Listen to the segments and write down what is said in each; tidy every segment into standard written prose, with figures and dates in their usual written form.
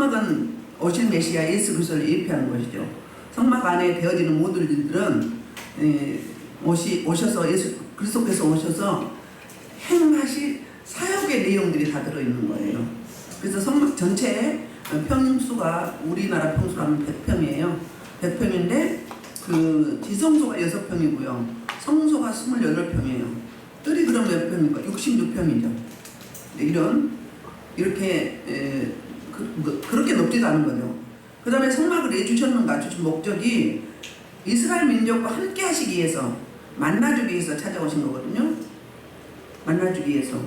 성막은 오실 메시아 예수 그리스도를 예표하는 것이죠. 성막 안에 되어지는 모든 일들은 오셔서 예수 그리스도께서 오셔서 행하실 사역의 내용들이 다 들어있는 거예요. 그래서 성막 전체의 평수가 우리나라 평수로 하면 100평이에요. 100평인데 그 지성소가 6평이고요. 성소가 28평이에요. 뜰이 그럼 몇 평입니까? 66평이죠. 이렇게 그렇게 높지도 않은 거죠. 그 다음에 성막을 내주셨는가 주신 목적이 이스라엘 민족과 함께 하시기 위해서, 만나주기 위해서 찾아오신 거거든요. 만나주기 위해서.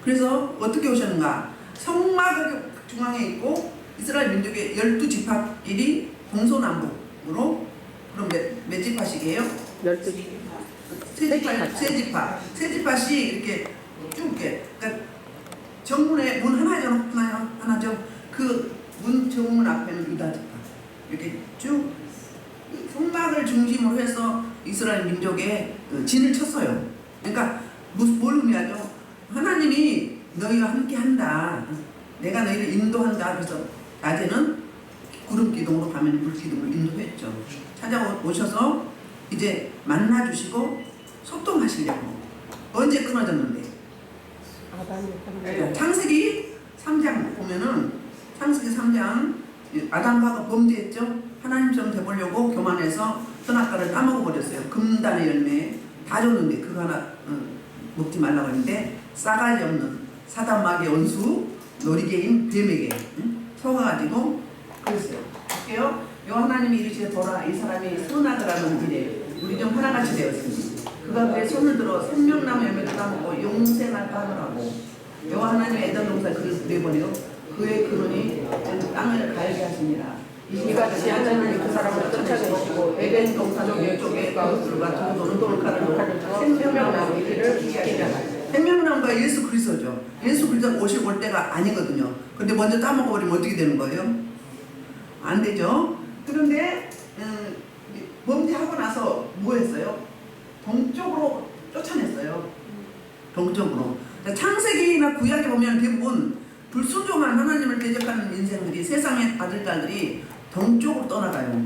그래서 어떻게 오셨는가? 성막 중앙에 있고 이스라엘 민족의 12지파끼리 동서남북으로, 그럼 몇 지파씩이에요? 12지파. 세 지파씩 이렇게 쭉 이렇게, 그러니까 정문에 문 하나죠. 그 문 정문 앞에는 유다 지파 이렇게 쭉 성막을 중심으로 해서 이스라엘 민족의 진을 쳤어요. 그러니까 뭘 의미하죠? 하나님이 너희와 함께 한다. 내가 너희를 인도한다. 그래서 낮에는 구름 기둥으로 밤에는 불 기둥으로 인도했죠. 찾아오셔서 이제 만나주시고 소통하시려고. 언제 끊어졌는데? 창세기 3장 보면은, 창세기 3장 아담과 하가 범죄했죠. 하나님처럼 돼보려고 교만해서 선악과를 따먹어버렸어요. 금단의 열매 다 줬는데 그거 하나 먹지 말라고 했는데, 싸가지 없는 사단마귀의 원수 놀이개인 뱀에게 속아가지고 그랬어요. 볼게요. 요 하나님이 이르시되 보라, 이 사람이 선악을 하는 길에 우리 좀 하나같이 되었으니 그가 그의 손을 들어 생명나무 열매를 따먹고 용생할까 하더라고. 요 하나님 에덴 동산에 그를 내보내요. 그의 근원이 땅을 갈게 하시니라. 이같이 하나님이 그 사람을 쫓아내시고 에덴 동산 왼쪽에 그것들과 도는 돌칼을 놓고 생명나무 길을 지키게 하시니라. 생명나무가 예수 그리스도죠. 예수 그리스도가 올 때가 아니거든요. 근데 먼저 따먹어버리면 어떻게 되는 거예요? 안 되죠. 그런데 범죄하고 나서 뭐 했어요? 동쪽으로 쫓아냈어요. 동쪽으로. 창세기나 구약에 보면 대부분 불순종한 하나님을 대적하는 인생들이, 세상의 아들딸들이 동쪽으로 떠나가요.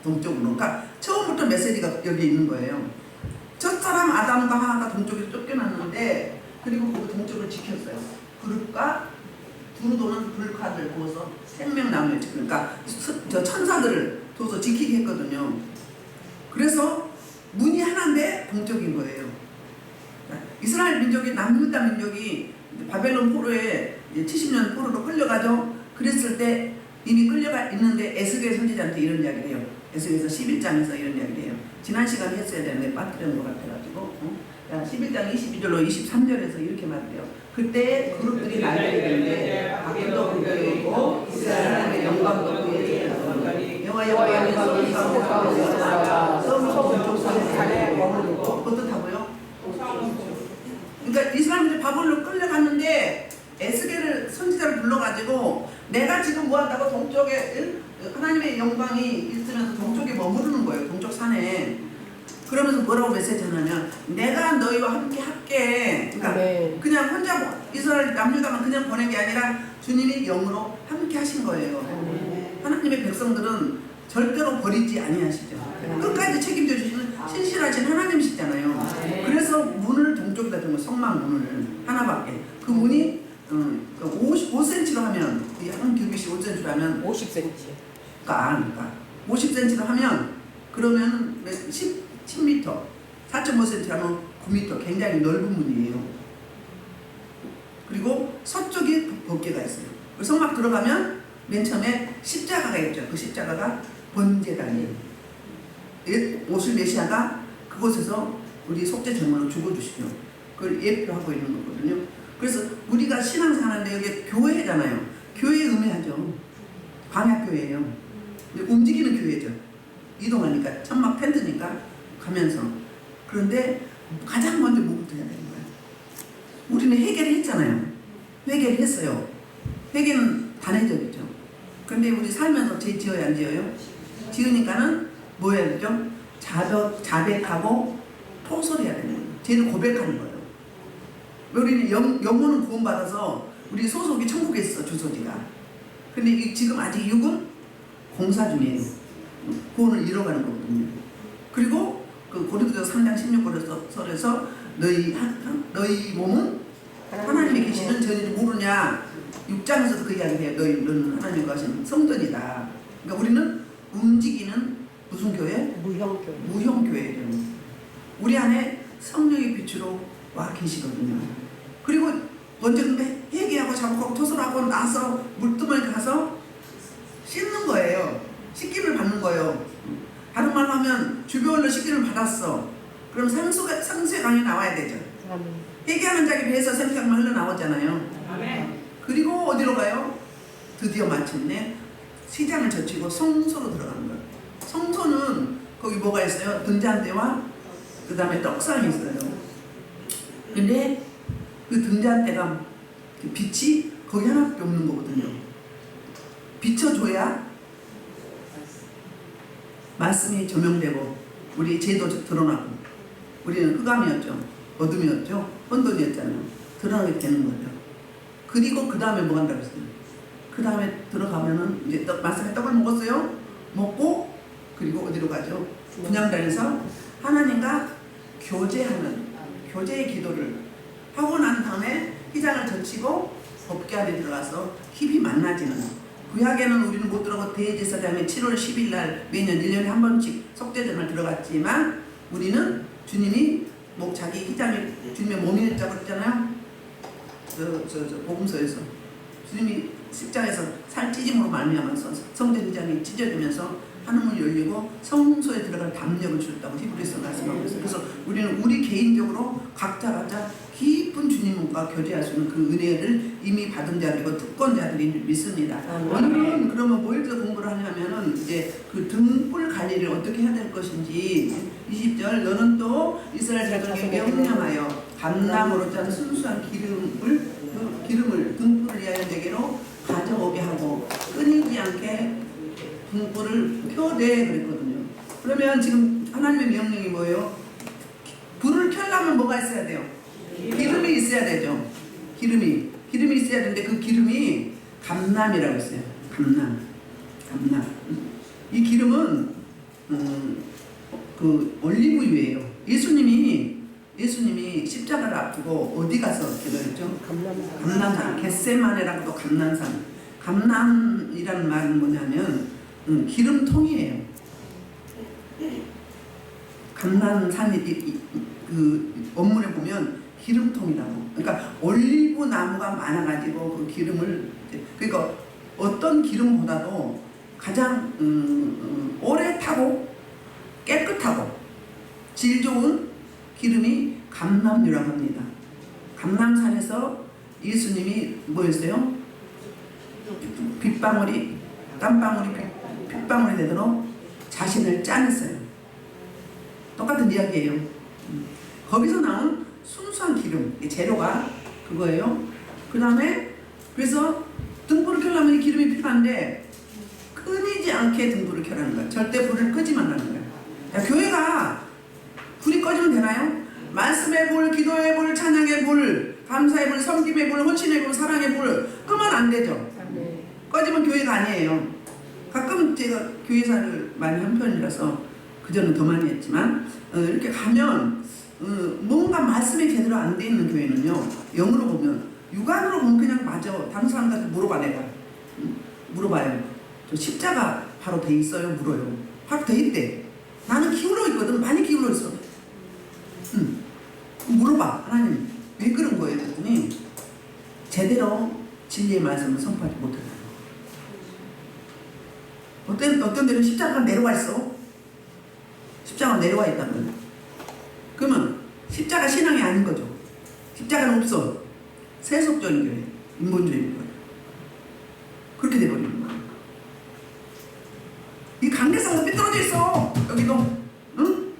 동쪽으로. 그러니까 처음부터 메시지가 여기 있는 거예요. 첫 사람 아담과 하와가 동쪽에서 쫓겨났는데, 그리고 그 동쪽을 지켰어요. 그릇과 두루 도는 불칼을 부어서 생명나무에, 그러니까 저 천사들을 둬서 지키게 했거든요. 그래서 문이 하나인데 동쪽인 거예요. 이스라엘 민족이, 남유다 민족이 바벨론 포로에 70년 포로로 끌려가죠. 그랬을 때 이미 끌려가 있는데 에스겔 선지자한테 이런 이야기를 해요. 에스겔서 11장에서 이런 이야기를 해요. 지난 시간에 했어야 되는데 빠뜨린 것 같아가지고 11장 22절로 23절에서 이렇게 말해요. 그때 그룹들이 날리게 되는데 밖에도 그룹이 있고 이스라엘 하나님의 영광도 그에게 여호와의 영광이 성소 가운데서 나가 성소 북쪽산에 머무르고 어떻다고요? 그러니까 이스라엘이 바벨론으로 끌려갔는데 에스겔을 선지자를 불러가지고 내가 지금 뭐 한다고 동쪽에 하나님의 영광이 있으면서 동쪽에 머무르는 거예요. 동쪽 산에. 그러면서 뭐라고 메시지 하냐면 내가 너희와 함께 할게. 그러니까 네. 그냥 혼자 이스라엘 남유다만 그냥 보낸 게 아니라 주님이 영으로 함께 하신 거예요. 네. 하나님의 백성들은 절대로 버리지 아니하시죠. 끝까지 책임져 주시는 신실하신 하나님이시잖아요. 그래서 문을 동쪽에다 둔 거, 성막 문을 하나밖에. 그 문이 55cm로 하면, 한 규빗이 5cm로 하면 50cm. 그러니까 50cm로 하면 그러면 10m, 4.5cm 하면 9m, 굉장히 넓은 문이에요. 그리고 서쪽에 법궤가 있어요. 성막 들어가면 맨 처음에 십자가가 있죠. 그 십자가가 번제단이에요. 오실 메시아가 그곳에서 우리 속죄 제물로 죽어주시죠. 그걸 예표하고 있는 거거든요. 그래서 우리가 신앙생활하는데 여기 교회잖아요. 교회 의미하죠. 광야교회예요. 움직이는 교회죠. 이동하니까, 천막 텐트니까 가면서. 그런데 가장 먼저 뭐부터 해야 되는 거예요? 우리는 회개를 했잖아요. 회개를 했어요. 회개는 단회적이죠. 그런데 우리 살면서 죄 지어야 안 지어요? 지으니까는 뭐 해야 되죠? 자백하고 토설해야 되는 거예요. 죄를 고백하는 거예요. 우리는 영혼은 구원받아서 우리 소속이 천국에 있어, 주소지가. 근데 지금 아직 육은 공사 중이에요. 구원을 이뤄가는 거거든요. 그리고 그 고린도서 3장 16절에서 너희 몸은 하나님이 계시는 전인지 모르냐. 6장에서도 그 이야기해요. 너희는 하나님과 하신 성전이다. 그러니까 우리는 움직이는 무슨 교회? 무형교회. 무형교회죠. 우리 안에 성령의 빛으로 와 계시거든요. 그리고 먼저 근데 회개하고 자복하고 토설하고 나서 물두멍에 가서 씻는 거예요. 씻김을 받는 거예요. 다른 말로 하면 주변으로 씻김을 받았어. 그럼 상수의 강이 나와야 되죠. 회개하는 자기 배에서 생수강만 흘러나오잖아요. 그리고 어디로 가요? 드디어 마침내 시장을 젖히고 성소로 들어가는 거예요. 성소는 거기 뭐가 있어요? 등잔대와 그 다음에 떡상이 있어요. 근데 그 등잔대가 빛이 거기 하나밖에 없는 거거든요. 비춰줘야 말씀이 조명되고 우리 죄도 드러나고 우리는 흑암이었죠. 어둠이었죠. 혼돈이었잖아요. 드러나게 되는 거죠. 그리고 그 다음에 뭐 한다고 했어요? 그 다음에 들어가면은 이제 말씀에 떡을 먹었어요. 먹고 그리고 어디로 가죠? 분향단에서 하나님과 교제하는 교제의 기도를 하고 난 다음에 휘장을 젖히고 법궤 안에 들어가서 깊이 만나지는. 구약에는 우리는 못 들어가고 대제사장에 7월 10일 날 매년 1년에 한 번씩 속죄전을 들어갔지만 우리는 주님이 자기 휘장이 주님의 몸이었다고 그랬잖아요. 복음서에서 주님이 십자가에서 살 찢임으로 말미암아서 성전 휘장이 찢어지면서 하늘문이 열리고 성소에 들어갈 담력을 주셨다고 히브리서 말씀하고 있어요. 그래서 우리는 우리 개인적으로 각자 깊은 주님과 교제할 수 있는 그 은혜를 이미 받은 자들이고 특권자들이 믿습니다. 오늘은 그러면 뭘 공부를 하냐면은 이제 그 등불 관리를 어떻게 해야 될 것인지 20절 너는 또 이스라엘 자손에게 명령하여 감람으로 짠 순수한 기름을 등불을 위하여 내게로 가져오게 하고 끊이지 않게 등불을 켜내 그랬거든요. 그러면 지금 하나님의 명령이 뭐예요? 불을 켜려면 뭐가 있어야 돼요? 기름이 있어야 되죠. 기름이 있어야 되는데 그 기름이 감람이라고 했어요. 감람. 이 기름은 그 올리브유예요. 예수님이 십자가를 앞두고 어디 가서 기도했죠? 감람산. 겟세마네라고도 감람산. 감람이라는 말은 뭐냐면 기름통이에요. 감람산이 그 원문에 보면 기름통이라고. 그러니까 올리브 나무가 많아가지고 그 기름을 그러니까 어떤 기름보다도 가장 오래 타고 깨끗하고 질 좋은 기름이 감람유라고 합니다. 감람산에서 예수님이 뭐였어요? 핏방울이 되도록 자신을 짜냈어요. 똑같은 이야기예요. 거기서 나온 순수한 기름, 재료가 그거예요. 그 다음에 그래서 등불을 켜려면 이 기름이 필요한데 끊이지 않게 등불을 켜라는 거예요. 절대 불을 끄지 말라는 거예요. 야, 교회가 불이 꺼지면 되나요? 말씀의 불, 기도의 불, 찬양의 불, 감사의 불, 섬김의 불, 헌신의 불, 사랑의 불 끄면 안 되죠. 꺼지면 교회가 아니에요. 가끔 제가 교회사를 많이 한 편이라서 그전은 더 많이 했지만 이렇게 가면 뭔가 말씀이 제대로 안 돼 있는 교회는요, 영으로 보면 육안으로 보면 그냥 맞아. 다른 사람들한테 물어봐. 내가 물어봐요. 저 십자가 바로 돼 있어요? 물어요. 바로 돼 있대. 나는 기울어 있거든. 많이 기울어 있어. 물어봐. 하나님 왜 그런 거예요? 그랬더니 제대로 진리의 말씀을 선포하지 못한다. 어떤 데는 십자가가 내려와 있어. 십자가가 내려와 있다면 그러면 십자가 신앙이 아닌 거죠. 십자가는 없어. 세속적인 교회, 인본주의인 거예요. 그렇게 돼버리는 거예요. 이 관계사가 삐뚤어져 있어. 여기도. 응?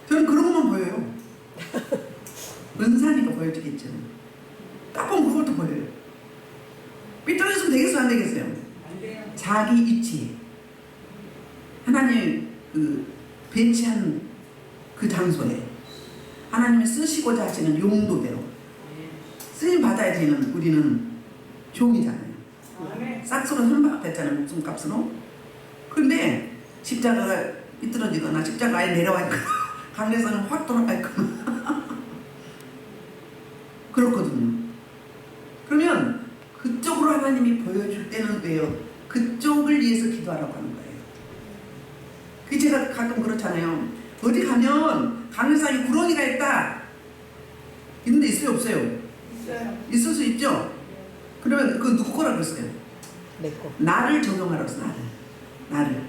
저는 그런 것만 보여요. 은사니까 보여지겠죠. 딱 보면 그것도 보여요. 삐뚤어졌으면 되겠어요? 안 되겠어요? 안 돼요. 자기 이치. 하나님 배치한 그 장소에 하나님이 쓰시고자 하시는 용도대로 쓰임 받아야 되는 우리는 종이잖아요. 싹스로 선박됐잖아요. 목숨값으로. 그런데 십자가가 삐뚤어지거나 십자가에 내려와 있거나 강에서는 확 돌아가 있거나 그렇거든요. 그러면 그쪽으로 하나님이 보여줄 때는 왜요? 그쪽을 위해서 기도하라고 하는 거예요. 그 제가 가끔 그렇잖아요. 어디 가면 강에서 구렁이가 있다. 있는데 있어요, 없어요? 있어요. 있을 수 있죠? 그러면 그 누구 거라고 했어요? 내 거. 나를 적용하라고 했어. 나를.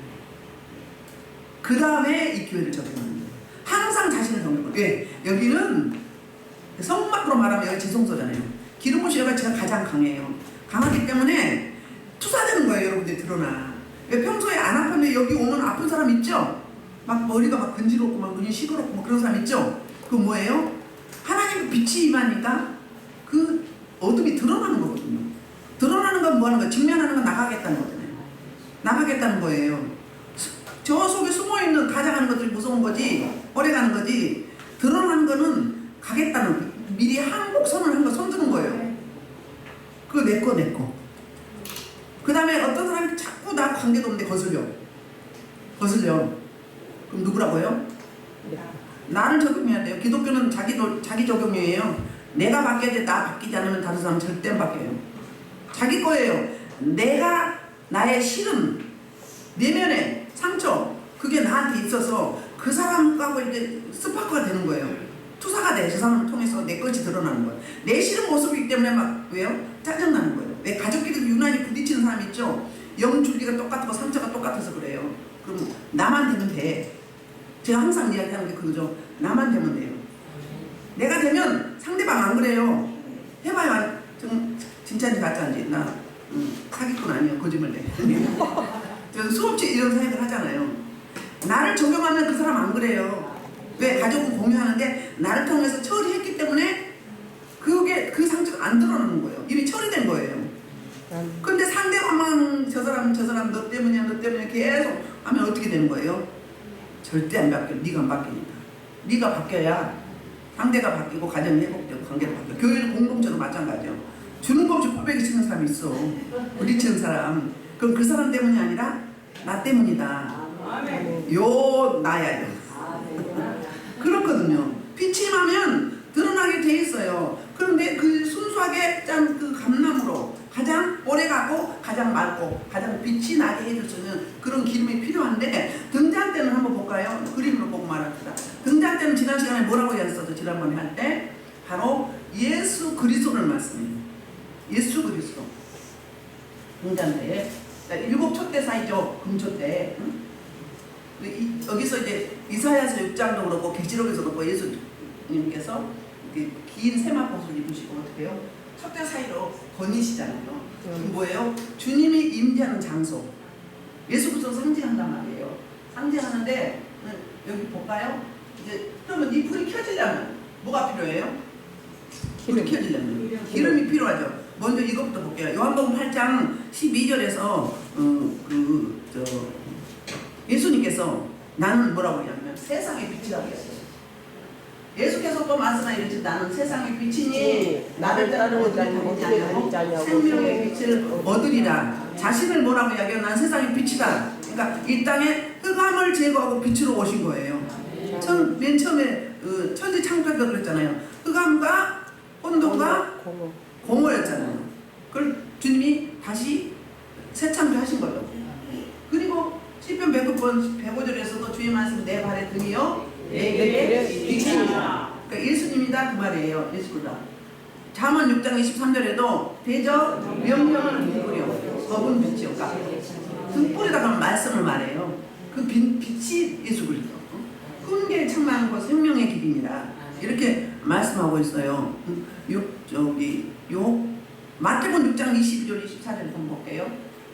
그 다음에 이 교회를 적용하는 거예요. 항상 자신을 적용하는 거예요. 왜? 여기는 성막으로 말하면 여기 지성소잖아요. 기름 부으신 여가 제가 가장 강해요. 강하기 때문에 투사되는 거예요. 여러분들이 드러나. 왜 평소에 안 아프면 여기 오면 아픈 사람 있죠? 막 머리가 막 근지럽고 막 눈이 시끄럽고 막 그런 사람 있죠? 그거 뭐예요? 하나님의 빛이 임하니까 그 어둠이 드러나는 거거든요. 드러나는 건 뭐 하는 거예요? 직면하는 건 나가겠다는 거잖아요. 나가겠다는 거예요. 저 속에 숨어있는 가장하는 것들이 무서운 거지, 오래가는 거지, 드러나는 거는 가겠다는 거예요. 미리 항복 선언한 거 손드는 거예요. 그거 내 거, 내 거. 그 다음에 어떤 사람이 자꾸 나 관계도 없는데 거슬려. 그럼 누구라고요? 나를 적용해야 돼요. 기독교는 자기 적용이에요. 내가 바뀌어야 돼. 나 바뀌지 않으면 다른 사람 절대 안 바뀌어요. 자기 거예요. 내가 나의 싫음, 내면의 상처, 그게 나한테 있어서 그 사람하고 이제 스파크가 되는 거예요. 투사가 돼. 저 사람을 통해서 내 것이 드러나는 거예요. 내 싫은 모습이기 때문에 막 왜요? 짜증나는 거예요. 왜 가족끼리 유난히 부딪히는 사람 있죠? 영줄기가 똑같고 상처가 똑같아서 그래요. 그럼 나만 되면 돼. 제가 항상 이야기하는 게 그거죠. 나만 되면 돼요. 내가 되면 상대방 안 그래요. 해봐요. 진짜인지 가짜인지. 나 사기꾼 아니에요. 거짓말 내. 저 수없이 이런 사역을 하잖아요. 나를 적용하면 그 사람 안 그래요. 왜? 가족은 공유하는데 나를 통해서 처리했기 때문에 그게 그 상처가 안 드러나는 거예요. 이미 처리된 거예요. 근데 상대방만 저 사람 너 때문에 계속 하면 어떻게 되는 거예요? 절대 안 바뀌어. 네가 안 바뀌니까. 네가 바뀌어야 상대가 바뀌고 가정이 회복되고 관계가 바뀌어. 교회는 공동체도 마찬가지예요. 주는 거 없이 꼴배기 치는 사람이 있어. 부딪히는 사람. 그럼 그 사람 때문이 아니라 나 때문이다. 요 나야. 그렇거든요. 빛이 임하면 드러나게 돼 있어요. 그런데 그 순수하게 짠 그 감람으로 가장 오래가고 가장 맑고 가장 빛이 나게 해줄 수 있는 그런 기름이 필요한데 등장 때는 한번 볼까요? 그림으로 보고 말합시다. 등장 때는 지난 시간에 뭐라고 이야기했었죠? 지난번에 할 때 바로 예수 그리스도를 말씀해요. 예수 그리스도 등장 때에 7촛대 사이죠. 금촛대. 응? 여기서 이제 이사야서 6장도 그렇고 계시록에서 그렇고 예수님께서 긴 세마포를 입으시고 어떻게 해요? 촛대 사이로 거니시잖아요. 뭐예요? 주님이 임재하는 장소. 예수 그리스도 상징한단 말이에요. 상징하는데 여기 볼까요? 이제 그러면 이 불이 켜지려면 뭐가 필요해요? 불이 켜지려면 기름이 필요하죠. 먼저 이것부터 볼게요. 요한복음 8장 12절에서 예수님께서 나는 뭐라고 하냐면 세상의 빛이라고 했어요. 예수께서 또 말씀하시지 나는 세상의 빛이니 나를 따르는 자는 어떻게 하냐고 생명의 빛을 얻으리라. 자신을 뭐라고 이야기해요? 난 세상의 빛이다. 그러니까 이 땅에 흑암을 제거하고 빛으로 오신 거예요. 맨 처음에 천지 창조할 때 그랬잖아요. 흑암과 혼돈과 공허였잖아요. 그걸 주님이 다시 새 창조하신 거예요. 그리고 시편 105절에서도 주의 말씀 내 발의 등이요 내게 빛이니라. 그러니까 예수님이다 그 말이에요. 예수다. 잠언 6장 23절에도 대저 명령을 등불이요 법은 빛이요. 그러니까 등불이다 그러면 말씀을 말해요. 그 빛이 예수 그리스도. 훈계에 충만한 것 생명의 길이니라. 이렇게 말씀하고 있어요. 마태복음 6장 22절 24절 한번 볼게요.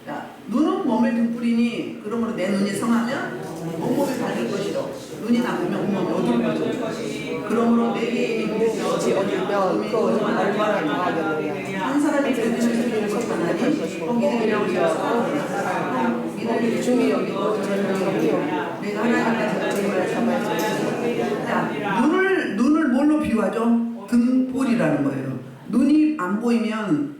자, 눈은 몸의 등불이니 그러므로 내 눈이 성하면 온몸이 밝을 것이요 눈이 나쁘면 온몸이 어두울 것이요 그러므로 내게 빛이 어두우면 그 어둠은 얼마나 더하겠느냐. 한 사람이 들으시는 소리를 선포하나니 거기들이라고 여서 이들이 중히 여기고 저는 여기요 내가 하나님의 저를 삼아서 자, 눈을 뭘로 비유하죠? 등불이라는 거예요. 눈이 안 보이면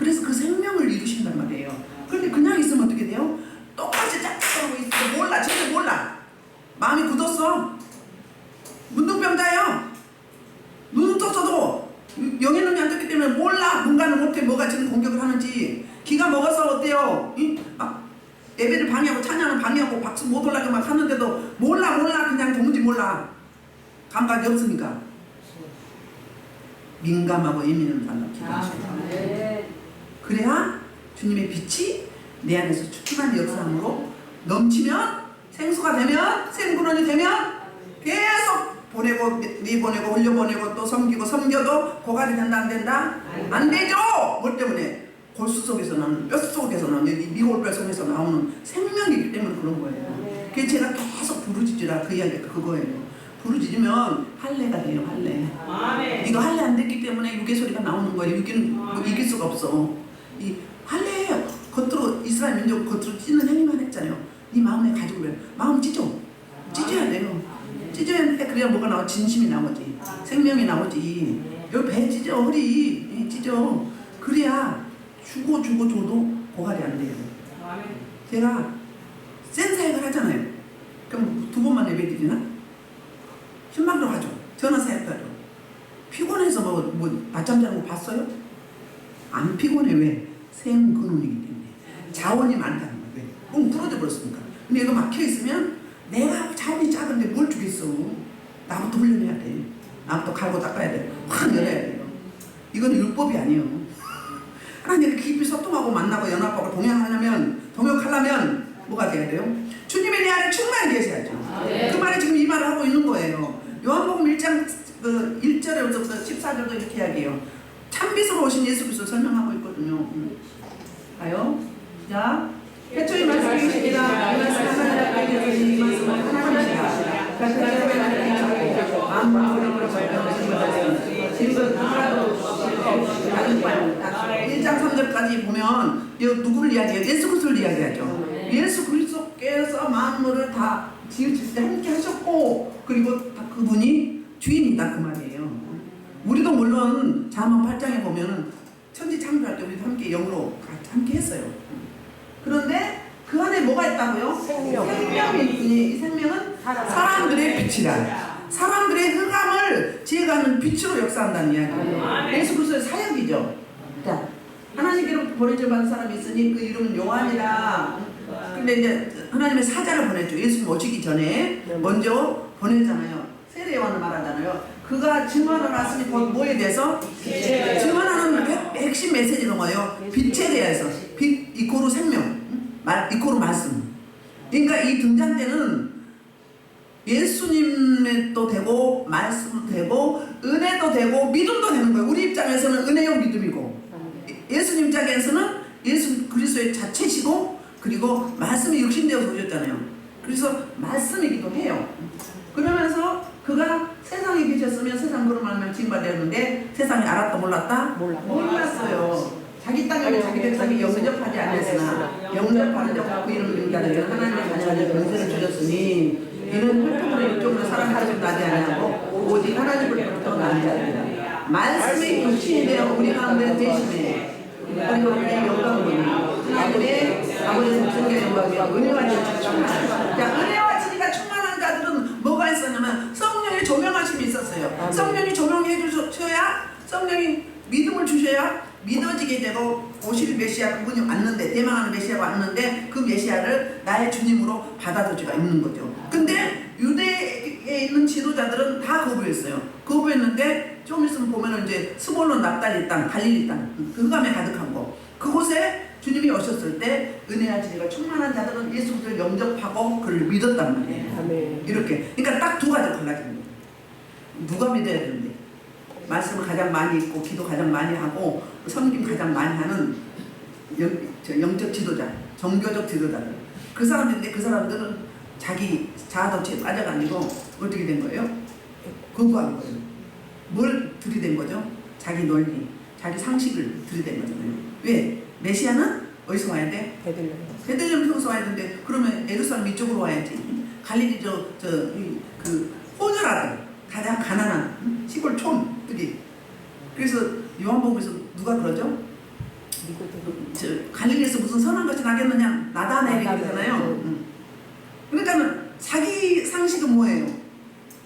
그래서 그 생명을 이루신단 말이에요. 그런데 그냥 있으면 어떻게 돼요? 똑같이 짝짝하고 있어. 몰라. 진짜 몰라. 마음이 굳었어. 문둥병자예요. 눈은 떴어도 영의 눈이 안 떴기 때문에 몰라. 문과는 못해. 뭐가 지금 공격을 하는지. 기가 먹어서 어때요? 막 예배를 방해하고 찬양을 방해하고 박수 못 올라게 막 하는데도 몰라. 그냥 도무지 몰라. 감각이 없으니까. 민감하고 예민한 사람 기도하시고. 그래야 주님의 빛이 내 안에서 축축한 역사함으로 넘치면 생수가 되면 생근원이 되면 계속 보내고 내보내고 흘려보내고 또 섬기고 섬겨도 고갈이 된다 안 된다? 안 되죠! 뭐 때문에? 골수 속에서 나는 뼈 속에서 나는 미골뼈 속에서 나오는 생명이기 때문에 그런 거예요. 그래서 제가 계속 부르짖으라 그 이야기가 그거예요. 부르짖으면 할례가 돼요. 할례. 이거 할례 안 됐기 때문에 유괴 소리가 나오는 거예요. 유괴는 뭐 이길 수가 없어. 이 할례 겉으로 이스라엘 민족 겉으로 찢는 행위만 했잖아요. 네 마음에 가지고 그래. 마음 찢어야 돼요. 찢어야 돼. 그래야 뭐가 나와? 진심이 나오지. 생명이 나오지. 여기 배 찢어. 허리 찢어. 그래야 주고 줘도 고갈이 안 돼요. 제가 센 사역을 하잖아요. 그럼 2번만 예배드리나? 신방도 가죠. 전화 사역도 하죠. 피곤해서 뭐 낮잠 자는 거 봤어요? 안 피곤해. 왜? 생근원이기 때문에. 자원이 많다는 거예요. 왜? 뻥 부러져 버렸으니까. 근데 이거 막혀있으면 내가 자원이 작은데 뭘 주겠어. 나부터 훈련해야 돼. 나부터 갈고 닦아야 돼. 확 열어야 돼요. 이건 율법이 아니에요. 하나님을 깊이 소통하고 만나고 연합하고 동역하려면 뭐가 돼야 돼요? 주님의 내 안에 충만히 계셔야죠. 그 말이 지금 이 말을 하고 있는 거예요. 요한복음 1장 1절에부터 14절도 이렇게 이야기해요. 참빛으로 오신 예수 그리스도 설명하고 있거든요. 가요. 자, 태초에 말씀이 계시니라. 이 말씀 하나님께서 이 말씀은 하나님이시라. 만물을 발명하신 것은 지금 하나도 1장 3절까지 보면 누구를 이야기해요? 예수 그리스도를 이야기하죠. 예수 그리스도께서 만물을 다 지으실 때 함께 하셨고 그리고 그분이 주인이다 그 말이에요. 우리도 물론 잠언 8장에 보면 천지 창조할 때 우리도 함께 영으로 함께 했어요. 그런데 그 안에 뭐가 있다고요? 생명이 있으니 이 생명은 사람들의 빛이라. 사람들의 흑암을 제거하는 빛으로 역사한다는 이야기예요. 예수 그리스도의 사역이죠. 자, 하나님께로 보내줘 받은 사람이 있으니 그 이름은 요한이라. 근데 이제 하나님의 사자를 보냈죠. 예수님 오시기 전에 먼저 보내잖아요. 세례 요한을 말하잖아요. 그가 증언을 왔으니 곧 뭐에 대해서? 증언하는 핵심 메시지는 뭐예요? 빛에 대해서. 빛 이코로 생명, 이코로 말씀. 그러니까 이 등장 때는 예수님도 되고 말씀도 되고 은혜도 되고 믿음도 되는 거예요. 우리 입장에서는 은혜요 믿음이고 예수님 입장에서는 예수 그리스도의 자체시고 그리고 말씀이 육신되어서 오셨잖아요. 그래서 말씀이기도 해요. 그러면서 그가 세상에 계셨으면 세상 그런 말만 징받았는데 세상이 알았다 몰랐다? 몰랐어요. 자기 땅에 자기 영접하지 않았으나 영접하는 자 그 이름을 인자들은 하나님의 자녀를 권세를 주셨으니 이는 혈통으로 이쪽으로 사랑하지 나지 않냐고 오직 하나님으로부터 나지 않느니라. 말씀이 육신이 되어 우리 가운데 계시네. 그리고 우리의 영광은 하나님의 아버지의 목숨의 영광이요 은혜와 진리가 충만한. 자, 은혜와 진리가 충만한 자들은 뭐가 있었냐면 성령의 조명하심이 있었어요. 성령이 조명해 주셔야 성령이 믿음을 주셔야 믿어지게 되고 오실 메시아 그분이 왔는데 대망하는 메시아가 왔는데 그 메시아를 나의 주님으로 받아들일 수가 있는 거죠. 근데 유대에 있는 지도자들은 다 거부했어요. 거부했는데 좀 있으면 보면은 이제 스볼론 납달리 땅, 갈릴리 땅, 그 흑암에 가득한 거. 그곳에 주님이 오셨을 때 은혜와 진리가 충만한 자들은 예수 그리스도를 영접하고 그를 믿었단 말이에요. 이렇게. 그러니까 딱 두 가지 갈라집니다. 누가 믿어야 되는데? 말씀을 가장 많이 읽고 기도 가장 많이 하고 섬김 가장 많이 하는 영적 지도자, 종교적 지도자들. 그 사람들인데 그 사람들은 자기 자아도취에 빠져가지고 어떻게 된 거예요? 거부한 거예요. 뭘 들이댄 거죠? 자기 논리, 자기 상식을 들이댄 거잖아요. 왜? 메시아는 어디서 와야 돼? 베들레헴 평소 와야 되는데 그러면 예루살렘 이쪽으로 와야지. 갈릴리 그 호녀라들 가장 가난한 시골 촌들이. 그래서 요한복음에서 누가 그러죠? 저 갈릴리에서 무슨 선한 것이 나겠느냐 나다나엘이 그러잖아요. 그러니까는 자기 상식은 뭐예요?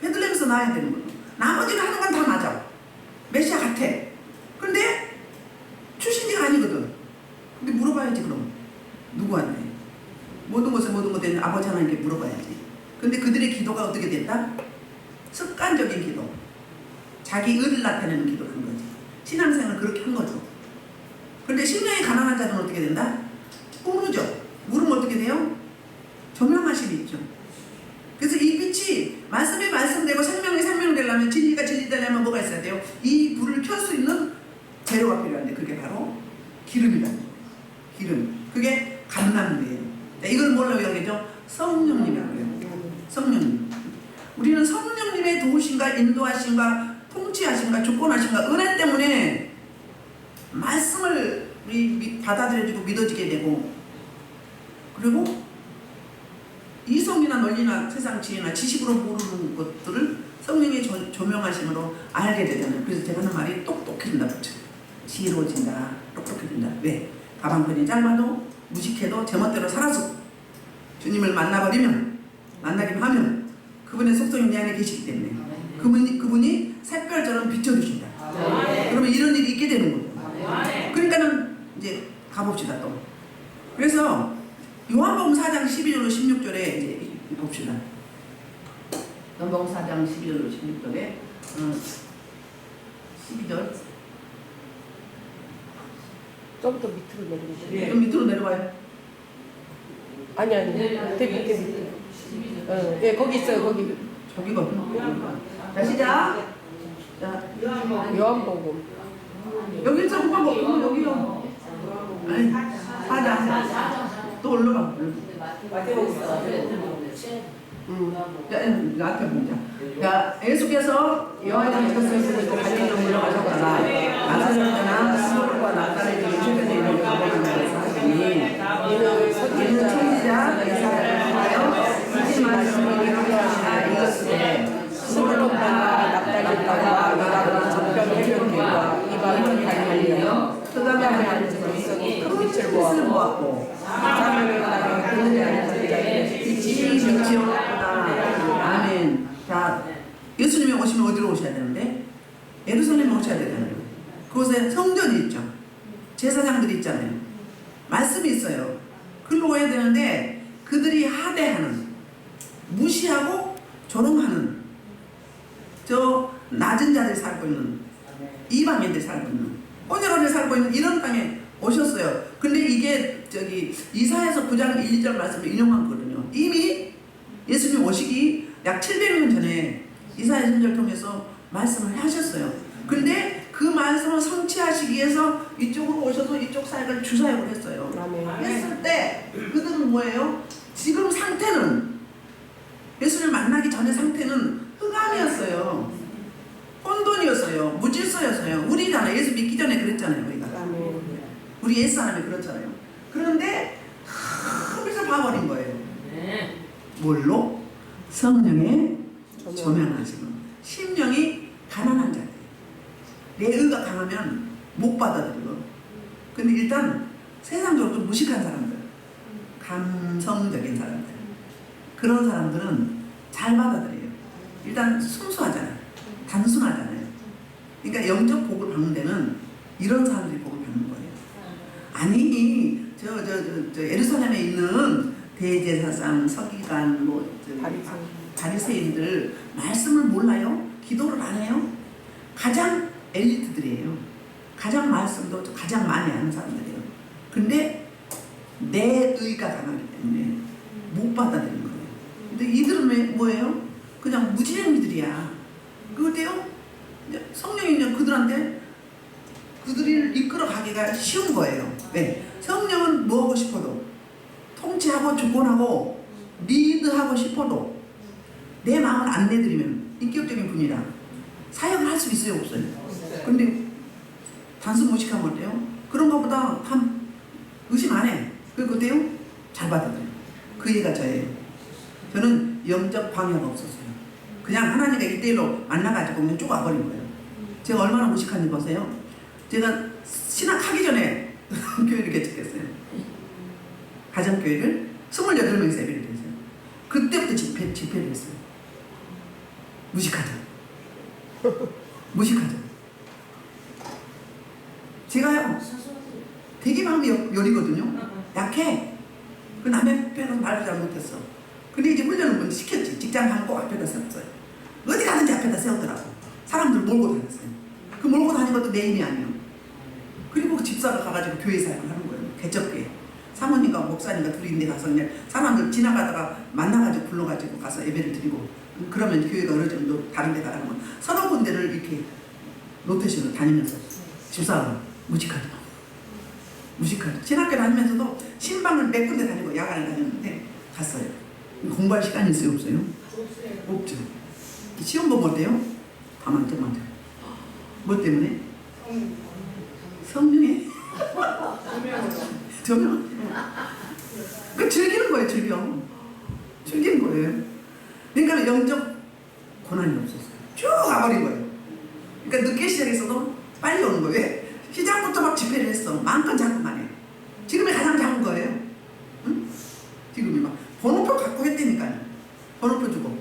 베들레헴에서 나야 되는 거예요. 나머지는 하는 건 다 맞아. 메시아 같아. 근데 출신지가 아니거든. 근데 물어봐야지 그럼 누구한테? 모든 것에 모든 것에 아버지 하나님께 물어봐야지. 근데 그들의 기도가 어떻게 됐다? 습관적인 기도. 자기 의를 나타내는 기도를 한 거지. 신앙생활을 그렇게 한 거죠. 그런데 심령이 가난한 자는 어떻게 된다? 모르죠. 물으면 어떻게 돼요? 조명하심이 있죠. 그래서 이 빛이 말씀이 말씀되고 생명이 생명되려면 진리가 진리되려면 뭐가 있어야 돼요? 이 불을 켤 수 있는 재료가 필요한데 그게 바로 기름이라는 거예요. 기름. 그게 감람이에요. 이걸 뭘로 이야기하죠? 성령님이라고 해요. 성령님. 우리는 성령님의 도우심과 인도하심과 통치하심과 주권하심과 은혜 때문에 말씀을 받아들여지고 믿어지게 되고, 그리고 이성이나 논리나 세상 지혜나 지식으로 모르는 것들을 성령의 조명하심으로 알게 되잖아요. 그래서 제가 하는 말이 똑똑해진다 그렇죠. 지혜로워진다, 똑똑해진다. 왜? 가방끈이 짧아도 무식해도 제멋대로 살아서 주님을 만나기만 하면 그분의 속성이 내 안에 계시기 때문에 그분이 샛별처럼 비춰주신다. 그러면 이런 일이 있게 되는 거예요. 그러니까는 이제 가봅시다 또. 그래서 요한복음 4장 12절로 16절에 이제 봅시다. 요한복음 4장 12절로 16절에 12절 좀 더 밑으로 내려오죠. 예. 좀 밑으로 내려와요. 아니 밑에. 예, 거기 있어요. 거기. 저기거든요. 자 시작. 자 요한복음. 여기 있어 요한복음 여기요. 아니 4장 또 올라가. 나한테 보자. 자, 예수께서 요한의 것을 갈릴리로 물러가셨다가 나사렛이나 시몬과 나사렛이 최근에 이르러 가보는 것을 하시니 이는 선지자 이사야를 하여 이제 말씀을 이루게 하시나 이것을 스불론 땅과 납달리 땅과 유다와 전편 해변 길과 이방은 갈릴리여 흑암에 앉은 백성이 그 빛을 보았고 사면을 땅에 그늘에 앉은 자의 빛이 빛이었구나. 아멘. 자, 예수님이 오시면 어디로 오셔야 되는데? 예루살렘에 오셔야 되잖아요. 그곳에 성전이 있죠. 제사장들이 있잖아요. 말씀이 있어요. 그걸로 와야 되는데 그들이 하대하는, 무시하고 조롱하는, 저 낮은 자들이 살고 있는, 이방인들이 살고 있는, 혼혈원에 살고 있는 이런 땅에 오셨어요. 근데 이게 저기 이사야서 9장 1, 2절 말씀을 인용한 거거든요. 이미 예수님 오시기 약 700년 전에 이사야 선지자를 통해서 말씀을 하셨어요. 근데 그 말씀을 성취하시기 위해서 이쪽으로 오셔서 이쪽 사역을 주사역을 했어요. 했을 때 그들은 뭐예요? 지금 상태는, 예수를 만나기 전의 상태는 흑암이었어요. 혼돈이었어요. 무질서였어요. 우리잖아요. 예수 믿기 전에 그랬잖아요. 우리 옛사람이 그렇잖아요. 그런데 큰 빛을 봐버린 거예요. 뭘로? 성령의 조명하시고 심령이 가난한 자들. 내 의가 강하면 못 받아들여. 근데 일단 세상적으로 좀 무식한 사람들, 감성적인 사람들, 그런 사람들은 잘 받아들여요. 일단 순수하잖아요. 단순하잖아요. 그러니까 영적 복을 받는 데는 이런 사람들이 복을 받는 거예요. 아니 저 예루살렘에 있는 대제사장, 서기관, 바리새인들 말씀을 몰라요? 기도를 안 해요? 가장 엘리트들이에요. 가장 말씀도 가장 많이 아는 사람들이에요. 근데 내 의가 강하기 때문에 못 받아들이는 거예요. 근데 이들은 왜 뭐예요? 그냥 무지랭이들이야. 그거대요? 성령이 그냥 그들한테 그들을 이끌어 가기가 쉬운 거예요. 왜? 성령은 뭐 하고 싶어도, 통치하고 주권하고 리드하고 싶어도 내 마음을 안 내드리면, 인격적인 분이라 사역을 할 수 있어요, 없어요? 근데 단순 무식하면 어때요? 그런 것보다 참 의심 안 해. 그리고 어때요? 잘 받아들여요. 그 얘기가 저예요. 저는 영적 방해가 없었어요. 그냥 하나님과 1대1로 만나가지고 그냥 쭉 와버린 거예요. 제가 얼마나 무식한지 보세요. 제가 신학하기 전에 교회를 개척했어요. 가정교회를 28명이서 예배를 드렸어요. 그때부터 집회를 했어요. 무식하죠. 무식하죠. 제가요 되게 마음이 여리거든요. 약해. 그 남의 앞에서 말도 잘 못했어. 근데 이제 훈련을 먼저 시켰지. 직장 가면 꼭 앞에다 세웠어요. 어디 가든지 앞에다 세우더라고. 사람들 몰고 다녔어요. 그 몰고 다니는 것도 내 힘이 아니에요. 그리고 집사가 가가지고 교회 사역을 하는 거예요. 개척교회. 사모님과 목사님과 둘이 인데 가서 그냥 사람들 지나가다가 만나가지고 불러가지고 가서 예배를 드리고, 그러면 교회가 어느 정도 다른 데 가라면 서너 군데를 이렇게 로테이션을 다니면서 집사가 무식하죠. 무식하죠. 신학교 다니면서도 신방을 몇 군데 다니고 야간에 다녔는데 갔어요. 공부할 시간이 있어요? 없어요? 없죠. 시험 보면 어때요? 다 만점 맞아요. 뭐 때문에? 성령에? 조명. 그 즐기는 거예요, 즐기는 거예요. 그러니까 영적 고난이 없었어요. 쭉 가버린 거예요. 그러니까 늦게 시작했어도 빨리 오는 거예요. 왜? 시작부터 막 집회를 했어. 마음껏 잡고만 해. 지금이 가장 작은 거예요. 응? 지금이 막 번호표 갖고 했다니까요. 번호표 주고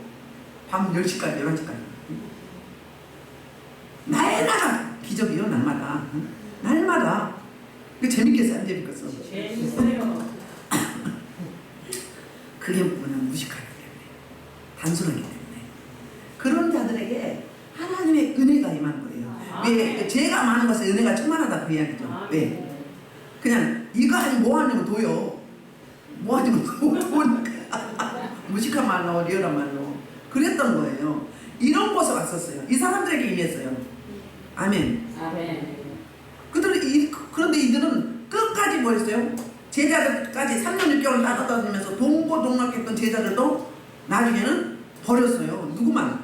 밤 10시까지 11시까지 날마다 기적이요. 날마다. 날마다. 그 재밌겠어요? 안 재밌겠어? 재밌어요. 그게 뭐냐, 무식하기 때문에, 단순하기 때문에. 그런 자들에게 하나님의 은혜가 임한 거예요. 왜? 죄가 많은 것에 은혜가 충만하다 그 이야기죠. 왜? 그냥 이거 아니면 뭐 하냐면 도요. 뭐 하냐면 무식한 말로 리얼한 말로 그랬던 거예요. 이런 곳에 왔었어요. 이 사람들에게 임했어요. 아멘. 아멘. 그런데 이들은 끝까지 뭐 했어요? 제자들까지 3년 6개월 따라다니면서 동고동락했던 제자들도 나중에는 버렸어요. 누구만?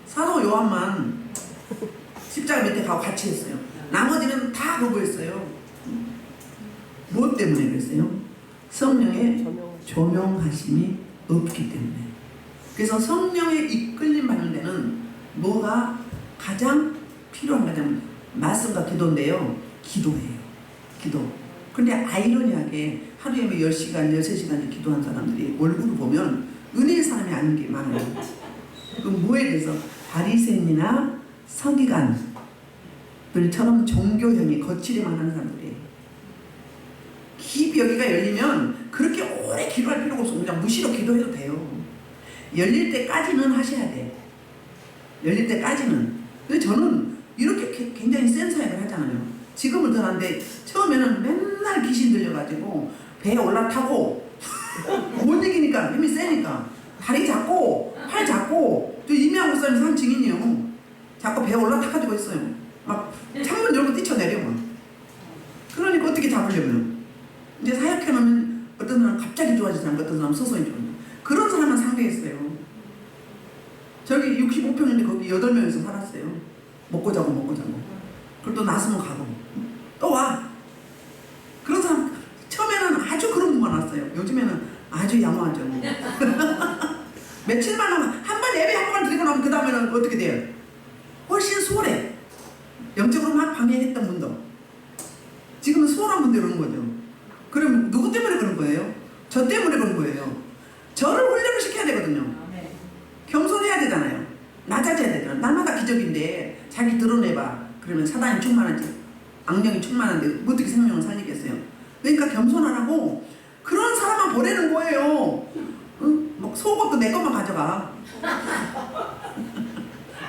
사도 요한만 십자가 밑에 가고 같이 했어요. 나머지는 다 거부했어요. 무엇 때문에 그랬어요? 성령의 조명하심이 없기 때문에. 그래서 성령의 이끌림 받는 데는 뭐가 가장 필요한 가장 말씀과 기도인데요. 기도예요. 기도. 근데 아이러니하게 하루에 10시간, 13시간 기도한 사람들이 얼굴을 보면 은혜의 사람이 아닌 게 많아요. 그럼 뭐에 대해서? 바리새인이나 서기관들처럼 종교형이 거칠에만 하는 사람들이에요. 깊이 여기가 열리면 그렇게 오래 기도할 필요가 없어. 그냥 무시로 기도해도 돼요. 열릴 때까지는 하셔야 돼. 열릴 때까지는. 근데 저는 이렇게 굉장히 센 사역을 하잖아요. 지금은 덜한데 처음에는 맨날 귀신 들려가지고 배에 올라타고 못 이기니까 힘이 세니까 다리 잡고 팔 잡고, 저 이미양 목사님 산 증인이요. 자꾸 배에 올라타가지고 있어요. 막 창문 열고 뛰쳐내려 막. 그러니까 어떻게 잡으려면 이제 사역해놓으면 어떤 사람은 갑자기 좋아지지 않고 어떤 사람은 서서히 좋아지고, 그런 사람만 상대했어요. 저기 65평인데 거기 8명이서 살았어요. 먹고 자고. 그리고 또 나서면 가고 또 와. 그런 사람 처음에는 아주 그런 분만 왔어요. 요즘에는 아주 양호하죠. 며칠만 하면 한 번 예배 한 번 드리고 나면 그 다음에는 어떻게 돼요? 훨씬 수월해. 영적으로 막 방해했던 분도 지금은 수월한 분들이 오는 거죠. 그럼 누구 때문에 그런 거예요? 저 때문에 그런 거예요. 저를 훈련을 시켜야 되거든요. 겸손해야 되잖아요. 낮아져야 되잖아요. 날마다 기적인데 자기 드러내봐. 그러면 사단이 충만하지, 악령이 충만한데 어떻게 생명을 살리겠어요? 그러니까 겸손하라고 그런 사람만 보내는 거예요. 응? 막 속옷도 내 것만 가져가.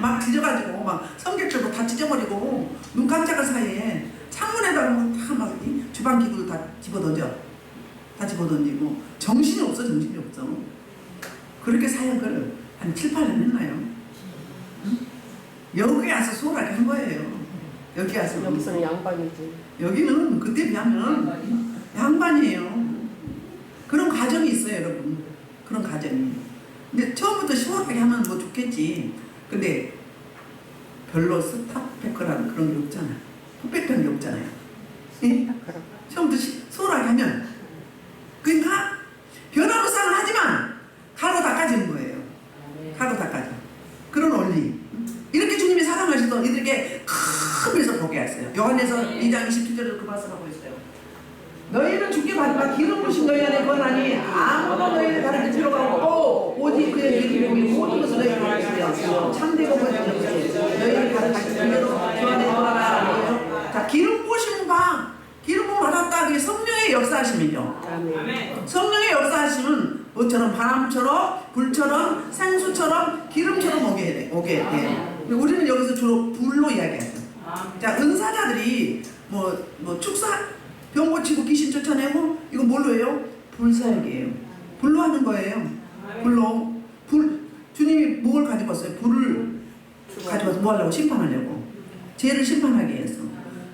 막 찢어가지고 막 성격적으로 다 찢어버리고 눈 깜짝할 사이에 창문에다가 다막 주방 기구도 다 집어던져. 다 집어던지고 정신이 없어. 그렇게 사역을 한 7, 8년 했나요? 응? 여기 와서 수월하게 한 거예요. 여기 와서. 여기서는 양반이지. 여기는 그때 비하면 양반이에요. 그런 과정이 있어요, 여러분. 그런 과정이. 근데 처음부터 시원하게 하면 뭐 좋겠지. 근데 별로 스탑페커라는 그런 게 없잖아요. 퍼펙트한 게 없잖아요. 예? 처음부터 수월하게 하면. 그러니까 변화무쌍을 하지만 가로 닦아지는 거예요. 가로 닦아져. 그런 원리. 이렇게 주님이 사랑하시던 이들에게 큰 빚을 보게 했어요. 요한에서 2장 27절에도 그 말씀하고 있어요. 하지만 기름 부신 너희 안에 거하나니 아무도 너희를 가르칠 필요가 없고 오직 그의 기름이 모든 것을 너희에게 가르치며 참되고 거짓 없이 너희를 가르칠 그대로 주 안에 거하라. 자, 기름 부신 바 기름 부음 받았다. 그게 성령의 역사하심이죠. 성령의 역사하심은 뭐처럼 바람처럼 불처럼 생수처럼 기름처럼 오게 돼요. 우리는 여기서 주로 불로 이야기하죠. 자, 은사자들이 뭐 축사 병 고치고 귀신 쫓아내고 이거 뭘로 해요? 불사역이에요. 불로 하는 거예요. 불로 주님이 뭘 가지고 왔어요? 불을 가지고 와서 뭐 하려고? 심판하려고. 죄를 심판하기 위해서.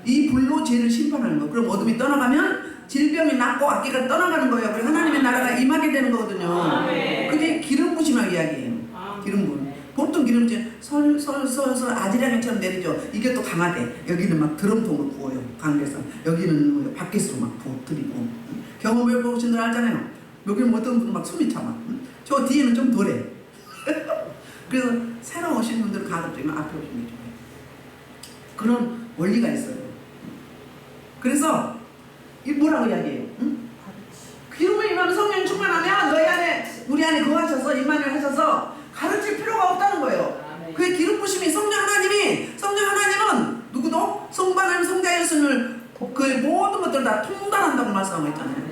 이 불로 죄를 심판하는 거. 그럼 어둠이 떠나가면 질병이 낫고 악기가 떠나가는 거예요. 그래서 하나님의 나라가 임하게 되는 거거든요. 그게 기름 부심의 이야기예요. 기름 부음. 보통 기름진 솔솔솔솔 아지랑이처럼 내리죠. 이게 또 강하대. 여기는 막 드럼통으로 부어요. 강에서. 여기는 밖에서 막 부어드리고. 경험해 보신 분 알잖아요. 여기는 어떤 분은 막 숨이 차 막. 저 뒤에는 좀 덜해. 그래서 새로 오신 분들은 가급적이면 앞에 오시는 게 좋아요. 그런 원리가 있어요. 그래서 이 뭐라고 이야기해요? 응? 기름을 임하면 성령 충만하면 너희 안에 우리 안에 거하셔서 임만을 하셔서 가르칠 필요가 없다는 거예요. 그의 기름 부심이 성령 하나님은 누구도 성반하는 성자의 예수님을 그의 모든 것들을 다 통달한다고 말씀하고 있잖아요.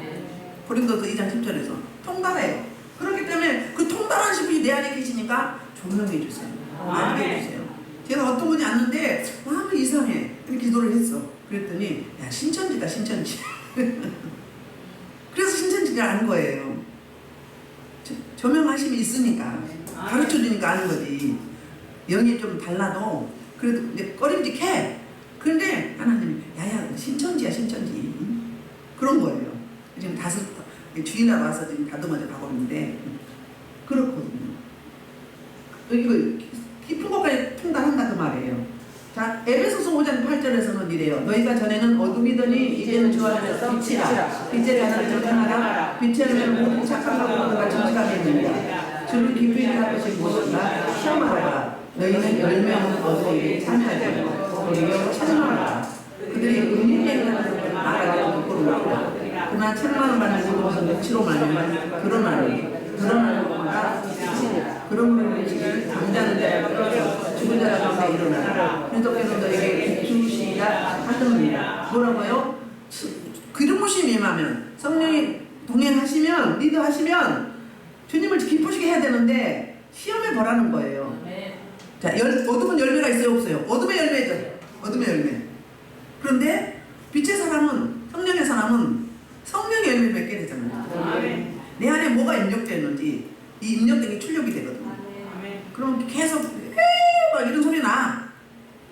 고린도서 2장 10절에서 통달해요. 그렇기 때문에 그 통달하신 분이 내 안에 계시니까 조명해 주세요. 알게 해주세요. 제가 어떤 분이 왔는데 너무 이상해. 이렇게 기도를 했어. 그랬더니 야 신천지다 신천지. 그래서 신천지를 아는 거예요. 조명하심이 있으니까 가르쳐주니까 아는 거지. 영이 좀 달라도 그래도 이제 꺼림직해. 그런데 하나님이 야야 신천지야 신천지. 그런 거예요. 지금 주인하러 와서 지금 다듬어져 가고 있는데 그렇거든요. 이거 깊은 것까지 통달한다 그 말이에요. 자, 에베소서 5장 8절에서는 이래요. 너희가 전에는 어둠이더니 이제는 주 안에서 빛이라. 빛의 하나를 전하라. 빛의 하나는 모든 착한 것보다 정직하게 있느니라. 주를 깊이 생각하시 무엇인가 시험하라. 너희는 열매 없는 어둠에 참여하지 오히려 찬양하라. 그들이 은혜에 관한 것들을 알아가고 부끄러워하라. 그러나 찬양을 받는 것은 빛으로 말미암아 드러나는 것마다 빛이니라. 그러므로 잠자는 자가 죽은 자가 가운데 일어나라. 그리스도께서 너에게 비추시리라 하셨느니라. 뭐라고요? 기름 부심이 임하면 성령이 동행하시면 리드하시면 주님을 기쁘시게 해야 되는데 시험에 보라는 거예요. 자, 어둠은 열매가 있어요 없어요? 어둠의 열매죠. 어둠의 열매. 그런데 빛의 사람은 성령의 사람은 성령의 열매를 맺게 되잖아요. 내 안에 뭐가 입력되었는지 이 입력된 게 출력이 되거든요. 그럼 계속 막 이런 소리 나.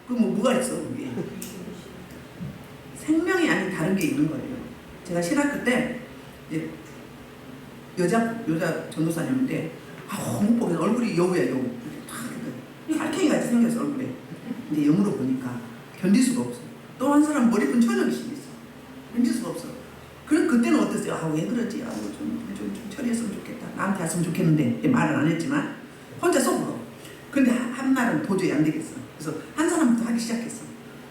그럼 뭐가 있어 그게? 생명이 아닌 다른 게 있는 거예요. 제가 신학교 때 이제 여자 전도사님인데 못 보면 얼굴이 여우야 여우. 살쾡이 같이 생겼어 얼굴에. 근데 영으로 보니까 견딜 수가 없어. 또 한 사람 머리끈 천연기심이 있어. 견딜 수가 없어. 그때는 어땠어요? 왜 그러지? 좀 처리했으면 좋겠다. 나한테 했으면 좋겠는데 말은 안 했지만 혼자 속으로. 근데 한 날은 도저히 안 되겠어. 그래서 한 사람부터 하기 시작했어.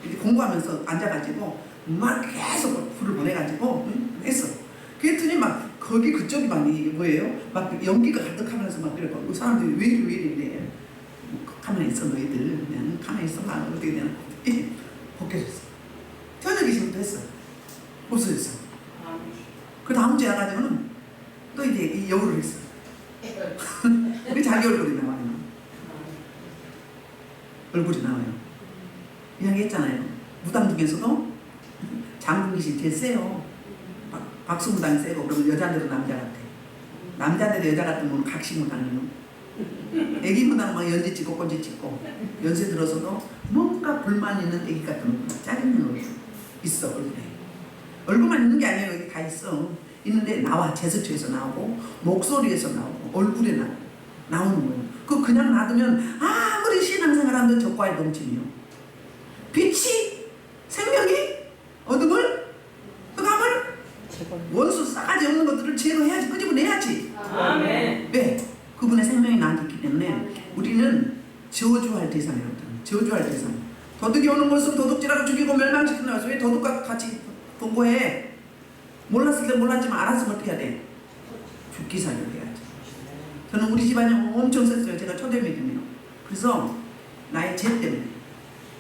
이렇게 공부하면서 앉아가지고 막 계속 불을 보내가지고 했어. 그랬더니 막 거기 그쪽이 막 이게 뭐예요? 막 연기가 가득하면서 막 이러고 그 사람들이 왜 이래 가만히 있어 너희들 그냥 가만히 있어 막 어떻게 되나 벗겨졌어. 저녁이시부터 했어. 없어졌어. 그 다음 주에 와가지고는 또 이제 이 여우를 했어. 그 자기 얼굴이 나와요. 얼굴이 나와요. 이야기했잖아요. 무당 중에서도 장군 귀신 제일 세요. 박수무당이 세고 그러면 여자들은 남자 같아. 남자들이 여자 같으면 각시무당이요. 애기 무당 막 연지 찍고 꼰지 찍고 연세 들어서도 뭔가 불만 있는 애기 같은 짜증나는 얼굴 있어 얼굴에. 얼굴만 있는 게 아니에요. 여기 다 있어. 있는데 나와. 제스처에서 나오고 목소리에서 나오고 얼굴에 나오는 거예요. 그냥 놔두면 아무리 신앙생활하는데 적과의 넘침이요. 빛이 생명이 어둠을 흑암을 원수 싸가지 없는 것들을 제거해야지. 끄집어내야지. 아멘. 왜? 그분의 생명이 나한테 있기 때문에 우리는 저주할 대상이거든. 저주할 대상. 도둑이 오는 것은 도둑질하고 죽이고 멸망시킨다. 왜 도둑과 같이 동거해? 몰랐을 때 몰랐지만 알았으면 어떻게 해야 돼? 죽기 살려고 해야지. 저는 우리 집안이 엄청 셌어요. 제가 초대 믿음이요. 그래서 나의 죄 때문에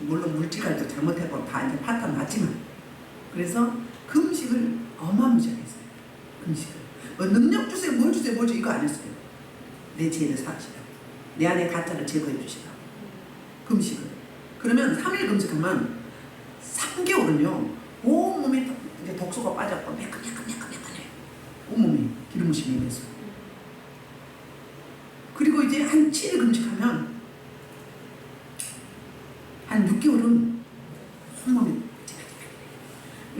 물론 물질까지도 잘못했고 다 이제 파탄 났지만 그래서 금식을 어마무시하게 했어요. 금식을 뭐 능력 주세요, 뭘 주세요, 뭘 주세요 이거 안 했어요. 내 죄를 사하시라. 내 안에 가짜를 제거해 주시라. 금식을. 그러면 3일 금식하면 3개월은요 온몸에 이제 독소가 빠졌고 매끈매끈해요. 온몸이 기름부심이 돼서. 그리고 이제 한 7일 금식하면 한 6개월은 온몸이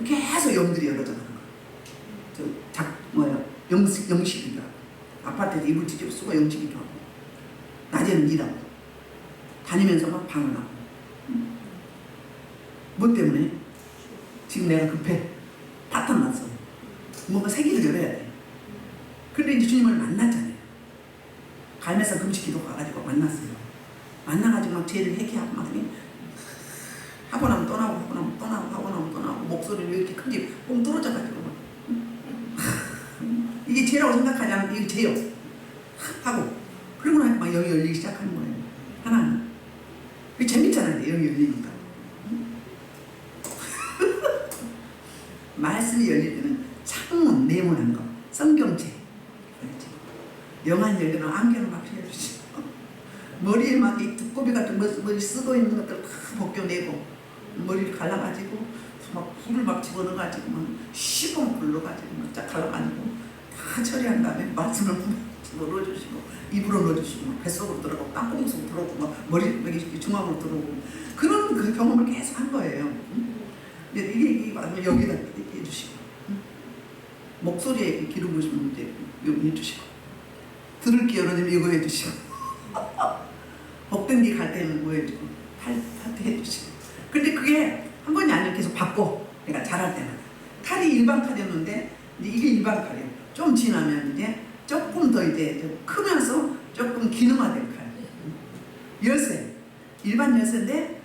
계속 영들이 열어져 가는 거예요. 영식이라 아파트에서 이불 뒤집어 쓰고 영식이도 하고 낮에는 일하고 다니면서 막 방을 하고. 뭐 때문에? 지금 내가 급해. 파탄 났어. 뭔가 세기를 열어야 돼. 근데 이제 주님을 만났잖아요. 갈매산 금식기도 가가지고 만났어요. 만나가지고 막 죄를 회개하고 막 하고 나면 또 나오고 하고 나면 또 나오고 하고 나면 또 나오고 목소리를 왜 이렇게 큰지 뻥 뚫어져가지고 막 이게 죄라고 생각하지 않으면 이게 죄요. 하고 그러고 나니까 막 영이 열리기 시작하는 거예요. 하나는. 그게 재밌잖아요. 영이 열리니까. 말씀이 열릴 때는 창문, 네모난 거, 성경책 그렇지. 영안 열리면 안경을 막 펴주시고 머리에 막 이 두꺼비 같은 머리 쓰고 있는 것들 막 벗겨내고 머리를 갈라가지고 막 불을 막 집어넣어가지고 막 시범 불러가지고 막 쫙 갈라가지고 다 처리한 다음에 말씀을 넣어주시고 입으로 넣어주시고 막 뱃속으로 들어가고 땅콩 속으로 들어오고 막 머리 여기 중앙으로 들어오고 그런 그 경험을 계속 한 거예요. 이게 여기다 해주시고 목소리에 기름 부으시면 이제 여기 해주시고 들을 기 열어주면 이거 해주시고 복된 길 갈 때는 뭐 해주고 팔 해주시고 근데 그게 한 번이 아니라 계속 바꿔. 내가 잘할 때마다 칼이 일반 칼이었는데 이제 이게 일반 칼이에요. 좀 지나면 이제 조금 더 이제 좀 크면서 조금 기능화된 칼. 열쇠 일반 열쇠인데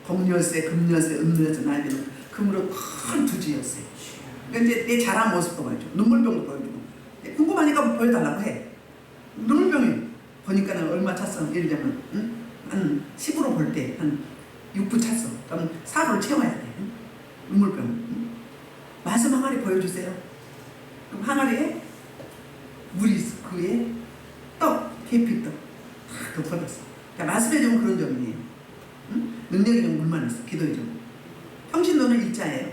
동열쇠, 금열쇠, 은열쇠 날리는 금으로 큰 두지였어요. 근데 내 잘한 모습도 보여주고 눈물병도 보여주고 궁금하니까 보여달라고 해. 눈물병이 보니까는 얼마 찼어. 예를 들면 한 10으로 볼 때 한 6부 찼어. 그럼 4부를 채워야 돼. 눈물병. 말씀 항아리 보여주세요. 그럼 항아리에 물이 있어. 그 위에 떡, 계피떡 다 덮어놨어. 그러니까 말씀해 주면 그런 점이에요. 능력이 좀 물만 있어. 기도해 주고. 평신도는 일자예요.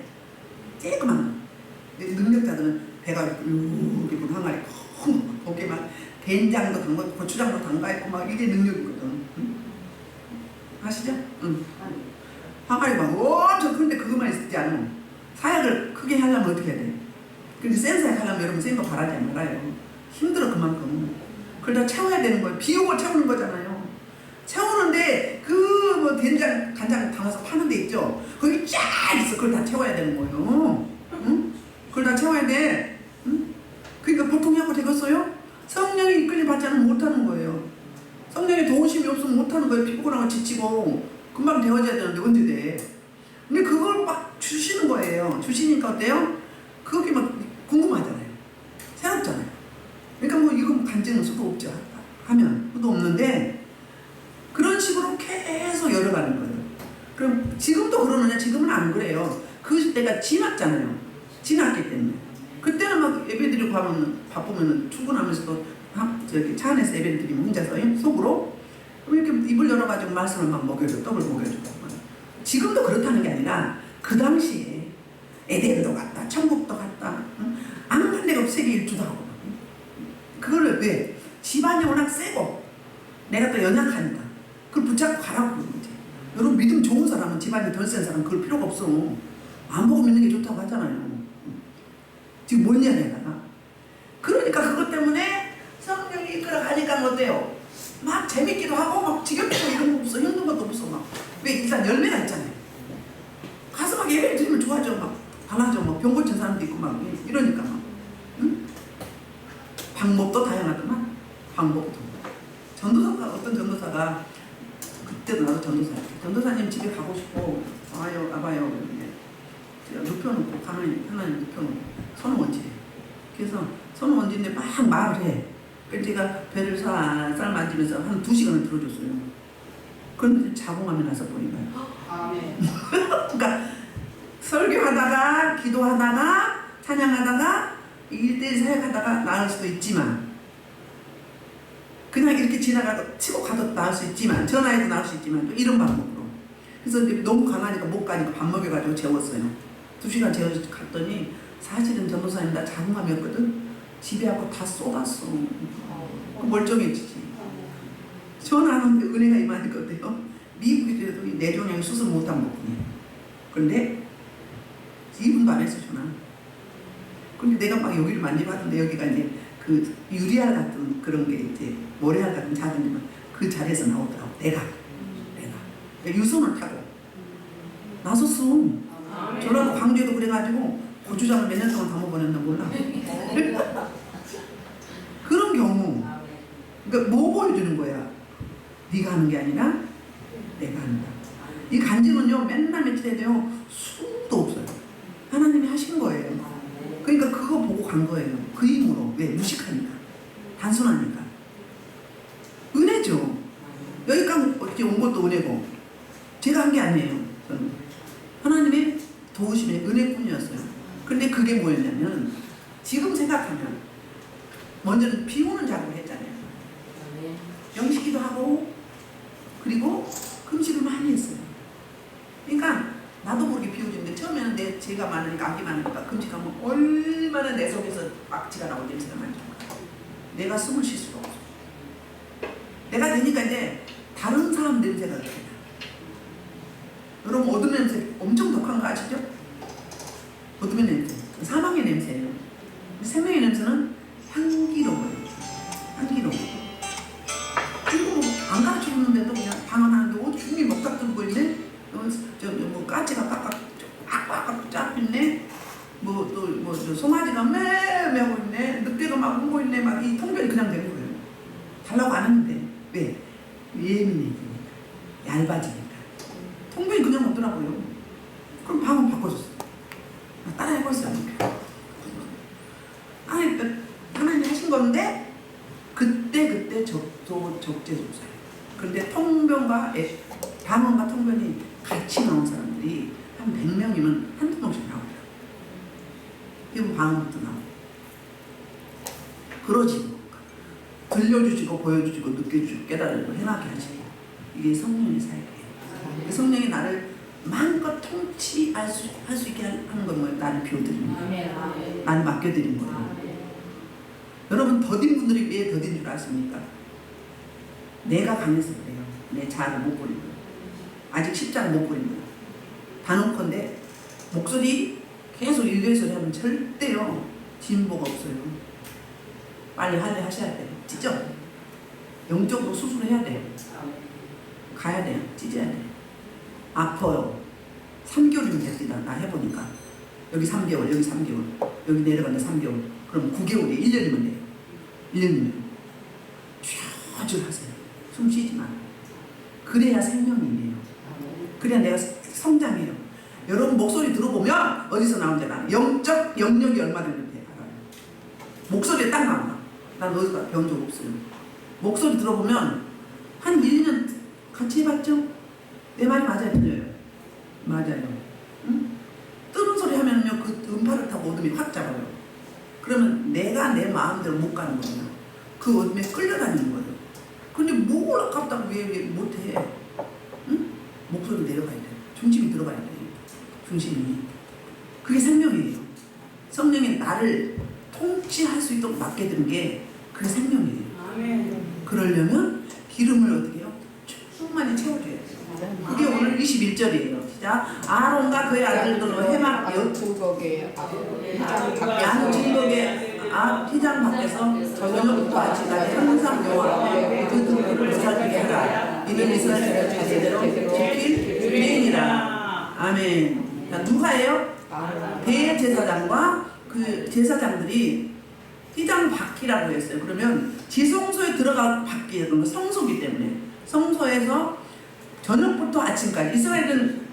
쬐끄만 거. 능력자들은 배가 이렇게 본 항아리 큰 거. 거기에 막 된장도 담가 있고 고추장도 담가 있고 막 이게 능력이거든. 아시죠? 항아리 막 엄청 큰데 그것만 있지 않으면 사약을 크게 하려면 어떻게 해야 돼? 근데 센 사약 하려면 여러분 센 거 바라지 말아요. 힘들어 그만큼. 그걸 다 채워야 되는 거예요. 비용을 채우는 거잖아요. 채우는데 그 뭐 된장, 간장 담아서 파는 데 있죠? 거기 쫙 있어. 그걸 다 채워야 되는 거예요. 응? 그걸 다 채워야 돼. 응? 그러니까 보통 하고 되겠어요? 성령이 이끌림 받지 않으면 못하는 거예요. 성령의 도우심이 없으면 못하는 거예요. 피곤하고 지치고 금방 되어져야 되는데 언제 돼? 근데 그걸 막 주시는 거예요. 주시니까 어때요? 그게 막 궁금하잖아요. 새롭잖아요. 그러니까 뭐 이거 간증은 수도 없죠. 하면 수도 없는데 그런 식으로 계속 열어가는 거예요. 그럼 지금도 그러느냐? 지금은 안 그래요. 그 시대가 지났잖아요. 지났기 때문에. 그때는 막 예배드리고 하면 바쁘면 출근하면서도 저기 차 안에서 예배드리면 혼자서 속으로 이렇게 입을 열어가지고 말씀을 막 먹여줘. 떡을 먹여주고. 지금도 그렇다는 게 아니라 그 당시에 에덴도 갔다 천국도 갔다 안 간 데가 세계 일주도 하고 그거를 왜? 집안이 워낙 세고 내가 또 연약하니까 그걸 붙잡고 가라고 그러는 거지. 여러분 믿음 좋은 사람은 집안이 덜 센 사람은 그럴 필요가 없어. 안 보고 믿는 게 좋다고 하잖아요. 지금 뭔 이야기야? 그러니까 그것 때문에 성령이 이끌어가니까 어때요? 막 재밌기도 하고 막 지겹고 이런 거 없어. 힘든 것도 없어. 막 왜 일단 열매가 있잖아요. 가서 막 예배를 드리면 좋아져. 막 강하죠. 막 병 고친 사람도 있고 막 이러니까 막 응? 방법도 다양하더만. 방법도. 전도사가 어떤 전도사가 그때도 나도 전도사님 집에 가고 싶고 와요 와봐요. 제가 눕혀놓고 가만히 하나님 눕혀놓고 손을 얹지. 그래서 손을 얹는데 막 말을 해. 그래서 제가 배를 살살 만지면서 한 2시간을 들어줬어요. 그런데 자궁암이 나서 버린 거예요. 아멘. 그러니까 설교하다가 기도하다가 찬양하다가 1대1 사역하다가 나을 수도 있지만 그냥 이렇게 지나가도 치고 가도 나을 수 있지만 전화해도 나을 수 있지만 또 이런 방법으로. 그래서 이제 너무 강하니까 못 가니까 밥 먹여가지고 재웠어요. 2시간 재워서 갔더니 사실은 전도사님 나 자궁암이었거든. 집에 와서 다 쏟았어. 멀쩡해지지. 전화하는데 은혜가 임하니까 미국에도 내종양이 수술 못한 거군요. 그런데 2분도 안 했어 전화. 근데 내가 막 여기를 만져봤는데 여기가 이제 그 유리알 같은 그런 게 이제 모래알 같은 작은 데만 그 자리에서 나오더라고. 내가 유선을 타고 나섰어. 저라도 광주에도 그래가지고 고추장을 몇 년 동안 담아 보냈나 몰라. 그런 경우. 그러니까 뭐 보여주는 거야? 네가 하는 게 아니라 내가 한다. 이 간증은요 맨날 며칠 해야 돼요. 수도 없어요. 하나님이 하신 거예요. 그러니까 그거 보고 간 거예요. 그 힘으로. 왜? 무식하니까. 단순하니까. 은혜죠. 여기까지 온 것도 은혜고 제가 한 게 아니에요. 저는 하나님의 도우심의 은혜뿐이었어요. 근데 그게 뭐였냐면 지금 생각하면 먼저는 비우는 작업을 했잖아요. 영시기도 하고 그리고 금식을 많이 했어요. 그러니까 나도 모르게 비워지는데 처음에는 제가 많으니까 악이 많으니까 금식하면 얼마나 내 속에서 악취가 나올 냄새가 많죠. 내가 숨을 쉴 수가 없어. 내가 되니까 이제 다른 사람 냄새가 그렇게 나. 여러분 어둠 냄새 엄청 독한 거 아시죠? 어둠의 냄새, 사망의 냄새예요. 생명의 냄새는 향기로워요. 향기로워. 그리고 안 가르쳐줬는데도 그냥 방언하는데 주님이 먹다 들고 있네. 뭐 까치가 꽉꽉 잡혔네. 송아지가 매매고 있네. 늑대가 막 울고 있네. 막 이 통변이 그냥 되는 거예요. 달라고 안 하는데 왜? 예민해지니까, 얇아지니까. 통변이 그냥 오더라고요. 그럼 방언 바꿔줬어. 따라해봤어요. 하나님이 하신 건데 그때 적재적소예요. 그런데 통변과 방언과 통변이 같이 나온 사람들이 한 100명이면 한두 명씩 나오더라고요. 그리고 방언부터 나오고 그러지. 들려주시고 보여주시고 느껴주시고 깨달으고 해나게 하시고 이게 성령의 사역이에요. 성령이 나를 마음껏 통치할 수 있게 하는 건 뭐예요? 나를 비워드리는 거예요. 나를 맡겨드리는 거예요. 여러분 더딘 분들이 왜 더딘 줄 아십니까? 내가 강해서 그래요. 내 자아를 못 버린 거예요. 아직 십자를 못 버린 거예요. 단언컨대 목소리 계속 일교의 소리 하면 절대요 진보가 없어요. 빨리 하셔야 돼요. 찢어. 영적으로 수술해야 돼요. 가야 돼요. 찢어야 돼요. 아파요. 3개월이면 됐다. 나 해보니까. 여기 3개월, 여기 3개월, 여기 내려간다 3개월. 그럼 9개월이 1년이면 돼요. 1년이면. 쭉 하세요. 숨 쉬지 마. 그래야 생명이에요. 그래야 내가 성장해요. 여러분 목소리 들어보면 어디서 나오는지 알아. 영적 영역이 얼마 되는지 알아요. 목소리에 딱 나와. 난 어디서 배운 적 없어요. 목소리 들어보면 한 1년 같이 해봤죠? 내 말이 맞아요, 틀려요? 맞아요. 응? 뜨는 소리 하면요, 그 음파를 타고 어둠이 확 잡아요. 그러면 내가 내 마음대로 못 가는 거예요. 그 어둠에 끌려다니는 거예요. 근데 뭘 아깝다고 왜 못해? 응? 목소리 내려가야 돼. 중심이 들어가야 돼. 중심이. 그게 생명이에요. 성령이 나를 통치할 수 있도록 맡겨드는 게 그게 생명이에요. 아멘. 그러려면 기름을 어떻게 해요? 충만히 채워줘야 돼요. 그게 오늘 21절이에요. 시작. 아론과 그의 아들들로 해막 양쪽에 휘장 밖에서 저녁부터 아침까지 항상 여호와 앞에 그 등불을 살피게 하라. 이는 이스라엘 제대로 지킬 유행이라. 아멘. 자, 누가 해요? 대제사장과 그 제사장들이 휘장 바퀴라고 했어요. 그러면 지성소에 들어가 바퀴라는 건 성소기 때문에 성소에서 저녁부터 아침까지 이스라엘은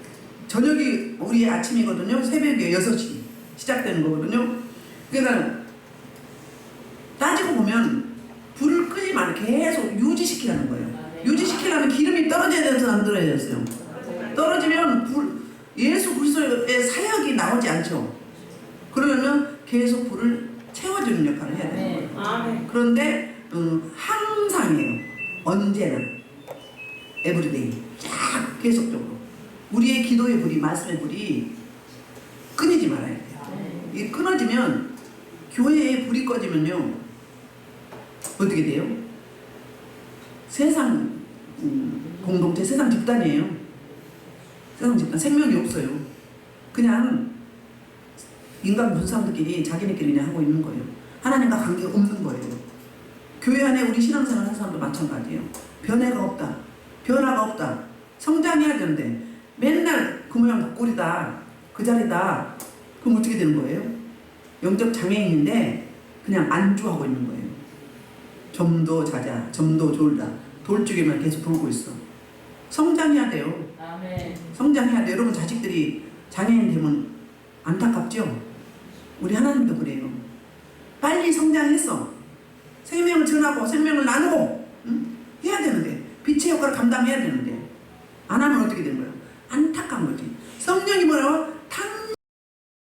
저녁이 우리의 아침이거든요. 새벽에 6시 시작되는 거거든요. 그러니까 따지고 보면 불을 끄지만 계속 유지시키라는 거예요. 유지시키려면 기름이 떨어져야 돼서 안 떨어졌어요. 떨어지면 예수 그리스도의 사역이 나오지 않죠. 그러려면 계속 불을 채워주는 역할을 해야 되는 거예요. 그런데 항상이에요. 언제나 에브리데이 쫙 계속적으로 우리의 기도의 불이, 말씀의 불이 끊이지 말아야 돼요. 이게 끊어지면 교회에 불이 꺼지면요 어떻게 돼요? 세상 공동체, 세상 집단이에요. 세상 집단, 생명이 없어요. 그냥 인간 분사람들끼리 자기네끼리 그냥 하고 있는 거예요. 하나님과 관계가 없는 거예요. 교회 안에 우리 신앙생활 하는 사람도 마찬가지예요. 변화가 없다. 변화가 없다. 성장해야 되는데 맨날 그 모양 그 꼴이다. 그 자리다. 그럼 어떻게 되는 거예요? 영적 장애인인데 그냥 안주하고 있는 거예요. 좀 더 자자, 좀 더 졸다. 돌쪽에만 계속 돌고 있어. 성장해야 돼요. 아멘. 성장해야 돼요. 여러분 자식들이 장애인 되면 안타깝죠? 우리 하나님도 그래요. 빨리 성장했어. 생명을 전하고 생명을 나누고 해야 되는데 빛의 역할을 감당해야 되는데 안 하면 어떻게 되는 거예요? 안타까운 거지. 성령이 뭐라고?